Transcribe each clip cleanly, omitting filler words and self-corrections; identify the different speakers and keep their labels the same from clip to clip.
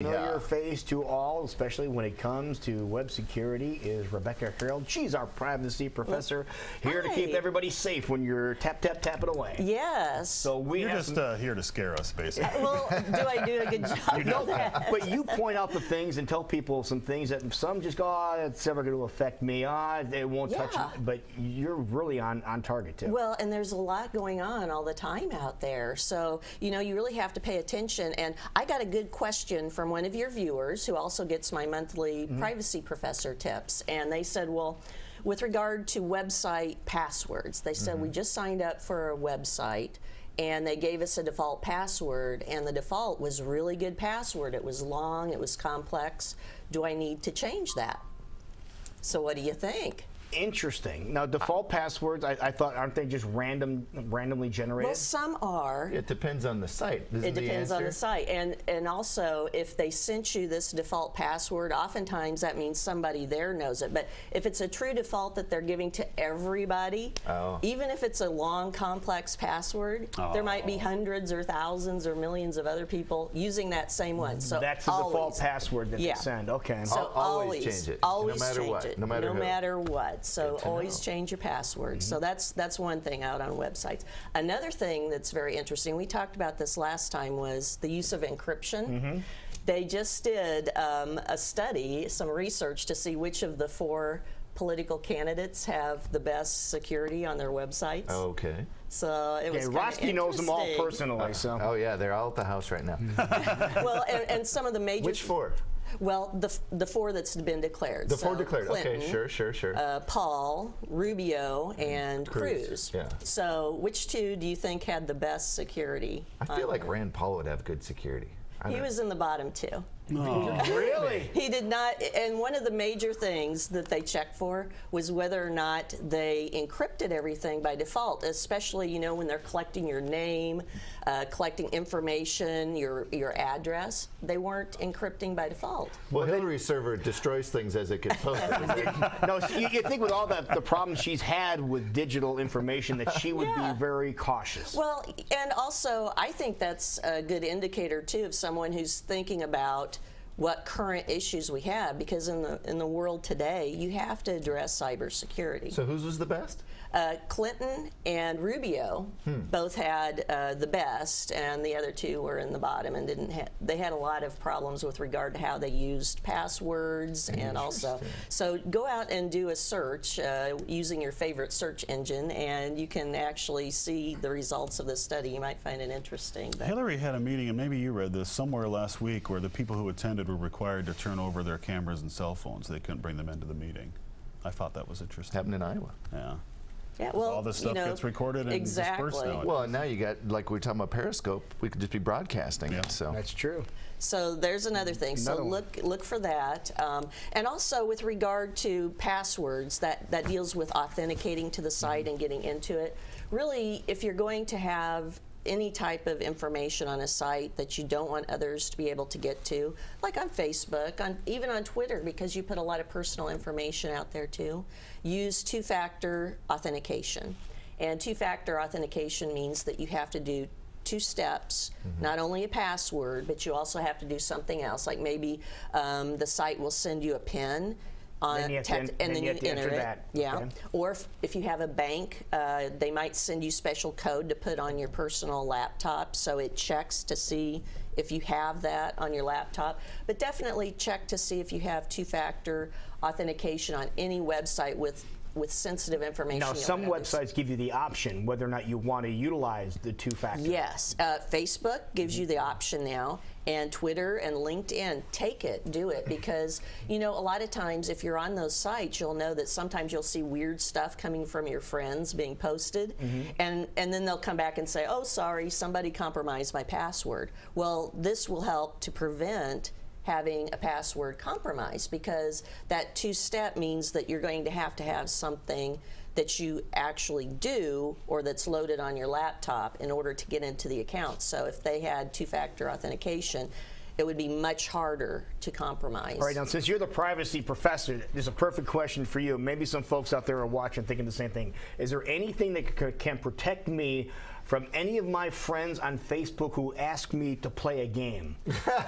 Speaker 1: Familiar face to all, especially when it comes to web security, is Rebecca Harold. She's our privacy professor, here to keep everybody safe when you're tapping away.
Speaker 2: Yes.
Speaker 1: So
Speaker 3: you're just here to scare us, basically.
Speaker 2: Well, do I do a good job?
Speaker 1: No, but you point out the things and tell people some things that some just go, oh, it's never going to affect me. It won't touch me. But you're really on target, too.
Speaker 2: Well, and there's a lot going on all the time out there. So, you know, you really have to pay attention. And I got a good question from one of your viewers who also gets my monthly privacy professor tips. And they said, well, with regard to website passwords, they said, we just signed up for a website and they gave us a default password, and the default was a really good password. It was long, it was complex. Do I need to change that? So what do you think?
Speaker 1: Interesting. Now, default passwords, I thought, aren't they just randomly generated?
Speaker 2: Well, some are.
Speaker 4: It depends on the site.
Speaker 2: It depends on the site. And also, if they sent you this default password, oftentimes that means somebody there knows it. But if it's a true default that they're giving to everybody, even if it's a long, complex password, there might be hundreds or thousands or millions of other people using that same one. So
Speaker 1: that's the default password that they send. Okay.
Speaker 2: So
Speaker 4: always change it.
Speaker 2: Always
Speaker 4: no matter
Speaker 2: change
Speaker 4: what.
Speaker 2: it.
Speaker 4: No matter
Speaker 2: what. So always change your password. So that's one thing out on websites. Another thing that's very interesting, we talked about this last time, was the use of encryption. They just did a study, some research to see which of the 4 political candidates have the best security on their websites.
Speaker 4: Okay.
Speaker 2: So it was
Speaker 1: Roski knows them all personally. So.
Speaker 4: Oh yeah, they're all at the house right now.
Speaker 2: Well, and some of the major.
Speaker 4: Which 4?
Speaker 2: Well, the 4 that's been declared.
Speaker 4: The 4 declared.
Speaker 2: Clinton,
Speaker 4: okay, sure.
Speaker 2: Paul, Rubio, and Cruz.
Speaker 4: Yeah.
Speaker 2: So, which 2 do you think had the best security?
Speaker 4: I feel like Rand Paul would have good security.
Speaker 2: He was in the bottom 2.
Speaker 1: Oh, really?
Speaker 2: He did not, and one of the major things that they checked for was whether or not they encrypted everything by default, especially, you know, when they're collecting your name, collecting information, your address. They weren't encrypting by default.
Speaker 4: Well, Hillary's server destroys things as it gets posted.
Speaker 1: No, you think with all the problems she's had with digital information that she would be very cautious.
Speaker 2: Well, and also I think that's a good indicator too of someone who's thinking about what current issues we have, because in the world today you have to address cybersecurity.
Speaker 4: So whose was the best?
Speaker 2: Clinton and Rubio both had the best, and the other 2 were in the bottom and didn't have. They had a lot of problems with regard to how they used passwords, and also. So go out and do a search using your favorite search engine, and you can actually see the results of this study. You might find it interesting.
Speaker 3: Hillary had a meeting, and maybe you read this somewhere last week, where the people who attended were required to turn over their cameras and cell phones. They couldn't bring them into the meeting. I thought that was interesting.
Speaker 4: Happened in Iowa.
Speaker 3: Yeah.
Speaker 2: Yeah, well,
Speaker 3: all this stuff gets recorded and dispersed now.
Speaker 4: Well, and now you got, like we were talking about Periscope, we could just be broadcasting it. So
Speaker 1: that's true.
Speaker 2: So there's another thing. So look for that. And also with regard to passwords, that deals with authenticating to the site and getting into it. Really, if you're going to have any type of information on a site that you don't want others to be able to get to, like on Facebook, even on Twitter, because you put a lot of personal information out there too, use 2-factor authentication. And 2-factor authentication means that you have to do 2 steps, not only a password, but you also have to do something else, like maybe the site will send you a PIN, and then you enter it. Yeah. Okay. Or if you have a bank, they might send you special code to put on your personal laptop, so it checks to see if you have that on your laptop. But definitely check to see if you have 2-factor authentication on any website with sensitive information.
Speaker 1: Now, some websites give you the option whether or not you want to utilize the 2-factor.
Speaker 2: Yes. Facebook gives you the option now, and Twitter and LinkedIn. Take it, do it, because, you know, a lot of times if you're on those sites, you'll know that sometimes you'll see weird stuff coming from your friends being posted, and then they'll come back and say, oh, sorry, somebody compromised my password. Well, this will help to prevent having a password compromise, because that 2-step means that you're going to have something that you actually do or that's loaded on your laptop in order to get into the account. So if they had 2-factor authentication, it would be much harder to compromise.
Speaker 1: All right, now since you're the privacy professor, this is a perfect question for you. Maybe some folks out there are watching thinking the same thing. Is there anything that can protect me from any of my friends on Facebook who ask me to play a game.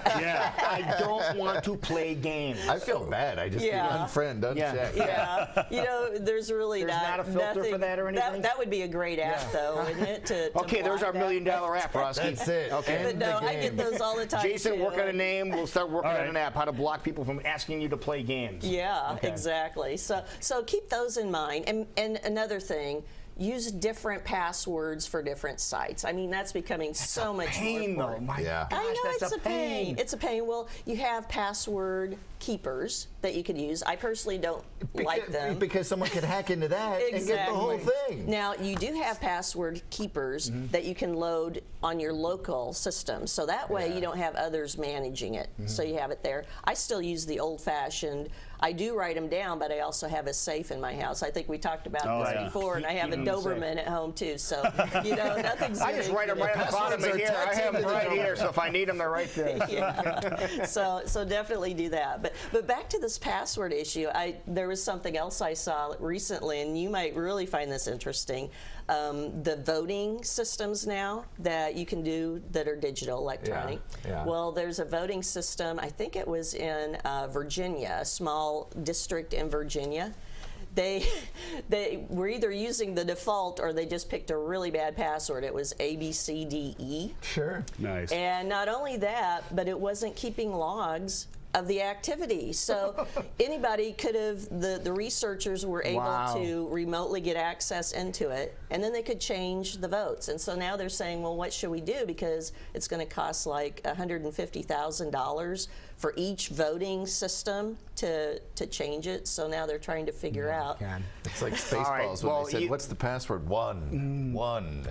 Speaker 3: Yeah.
Speaker 1: I don't want to play games.
Speaker 4: I feel bad. I just
Speaker 2: Yeah.
Speaker 4: unfriend, uncheck.
Speaker 2: Yeah, you know, there's really
Speaker 1: There's not a filter
Speaker 2: nothing,
Speaker 1: for that or anything?
Speaker 2: That would be a great app, though, wouldn't it? To
Speaker 1: Okay, there's
Speaker 2: block
Speaker 1: our $1 million app, Roski.
Speaker 4: That's it.
Speaker 1: Okay.
Speaker 2: But no, I get those all the time.
Speaker 1: Jason,
Speaker 2: too.
Speaker 1: work on a name. We'll start working
Speaker 3: All
Speaker 1: on
Speaker 3: right.
Speaker 1: an app. How to block people from asking you to play games.
Speaker 2: Yeah,
Speaker 1: Okay.
Speaker 2: exactly. So keep those in mind. And another thing, use different passwords for different sites. I mean, that's becoming so much
Speaker 1: Pain,
Speaker 2: more
Speaker 1: though.
Speaker 2: important.
Speaker 1: My
Speaker 4: Yeah.
Speaker 1: gosh,
Speaker 2: I know
Speaker 1: that's
Speaker 2: it's a pain. It's a pain. Well, you have password keepers that you could use. I personally don't like them.
Speaker 4: Because someone could hack into that and get the whole thing.
Speaker 2: Now, you do have password keepers that you can load on your local system. So that way
Speaker 4: Yeah.
Speaker 2: you don't have others managing it. So you have it there. I still use the old-fashioned. I do write them down, but I also have a safe in my house. I think we talked about
Speaker 3: Oh,
Speaker 2: this
Speaker 3: yeah.
Speaker 2: before, and I have a
Speaker 1: Keep 'em safe.
Speaker 2: Doberman at home, too. So, you know, nothing's
Speaker 1: I just write them right on the bottom
Speaker 4: Passwords
Speaker 1: of
Speaker 4: are
Speaker 1: here. I
Speaker 4: tattooed
Speaker 1: have them
Speaker 4: to the
Speaker 1: right
Speaker 4: door.
Speaker 1: here, so if I need them, they're right there.
Speaker 2: Yeah. So definitely do that. But back to this password issue, there was something else I saw recently, and you might really find this interesting. The voting systems now that you can do that are digital, electronic.
Speaker 4: Yeah.
Speaker 2: Well, there's a voting system, I think it was in Virginia, a small district in Virginia. They were either using the default or they just picked a really bad password. It was ABCDE.
Speaker 4: Sure.
Speaker 3: Nice.
Speaker 2: And not only that, but it wasn't keeping logs of the activity. So anybody could have, the researchers were able
Speaker 1: Wow.
Speaker 2: to remotely get access into it, and then they could change the votes. And so now they're saying, well, what should we do? Because it's going to cost like $150,000 for each voting system to change it. So now they're trying to figure out.
Speaker 1: God.
Speaker 4: It's like
Speaker 1: All right,
Speaker 4: Spaceballs when
Speaker 1: well,
Speaker 4: they said,
Speaker 1: you-
Speaker 4: what's the password? One.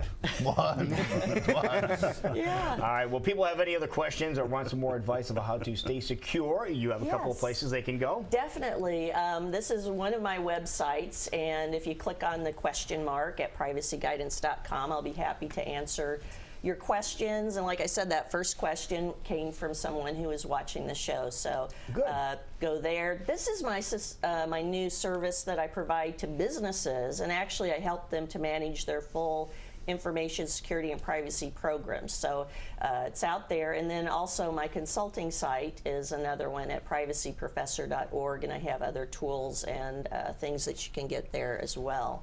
Speaker 2: Yeah.
Speaker 1: All right, well, people have any other questions or want some more advice about how to stay secure, you have a couple of
Speaker 2: Yes.
Speaker 1: places they can go.
Speaker 2: Definitely. This is one of my websites, and if you click on the question mark at privacyguidance.com, I'll be happy to answer your questions. And like I said, that first question came from someone who is watching the show. So
Speaker 1: Good.
Speaker 2: Go there. This is my new service that I provide to businesses, and actually I help them to manage their full information security and privacy programs. So it's out there. And then also my consulting site is another one at privacyprofessor.org, and I have other tools and things that you can get there as well.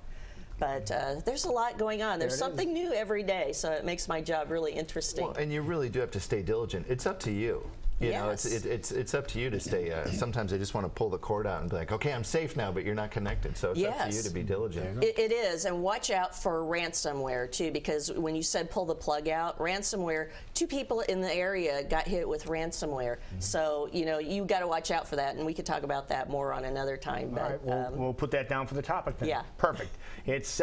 Speaker 2: But there's a lot going on. There's something new every day, so it makes my job really interesting.
Speaker 4: Well, and you really do have to stay diligent. It's up to you. You know,
Speaker 2: Yes.
Speaker 4: it's up to you to stay. Sometimes I just want to pull the cord out and be like, okay, I'm safe now, but you're not connected. So it's up to you
Speaker 2: Yes.
Speaker 4: to be diligent.
Speaker 2: It is, and watch out for ransomware too, because when you said pull the plug out, ransomware, 2 people in the area got hit with ransomware. So, you know, you got to watch out for that, and we could talk about that more on another time.
Speaker 1: All right,
Speaker 2: But
Speaker 1: we'll put that down for the topic then.
Speaker 2: Yeah.
Speaker 1: Perfect. It's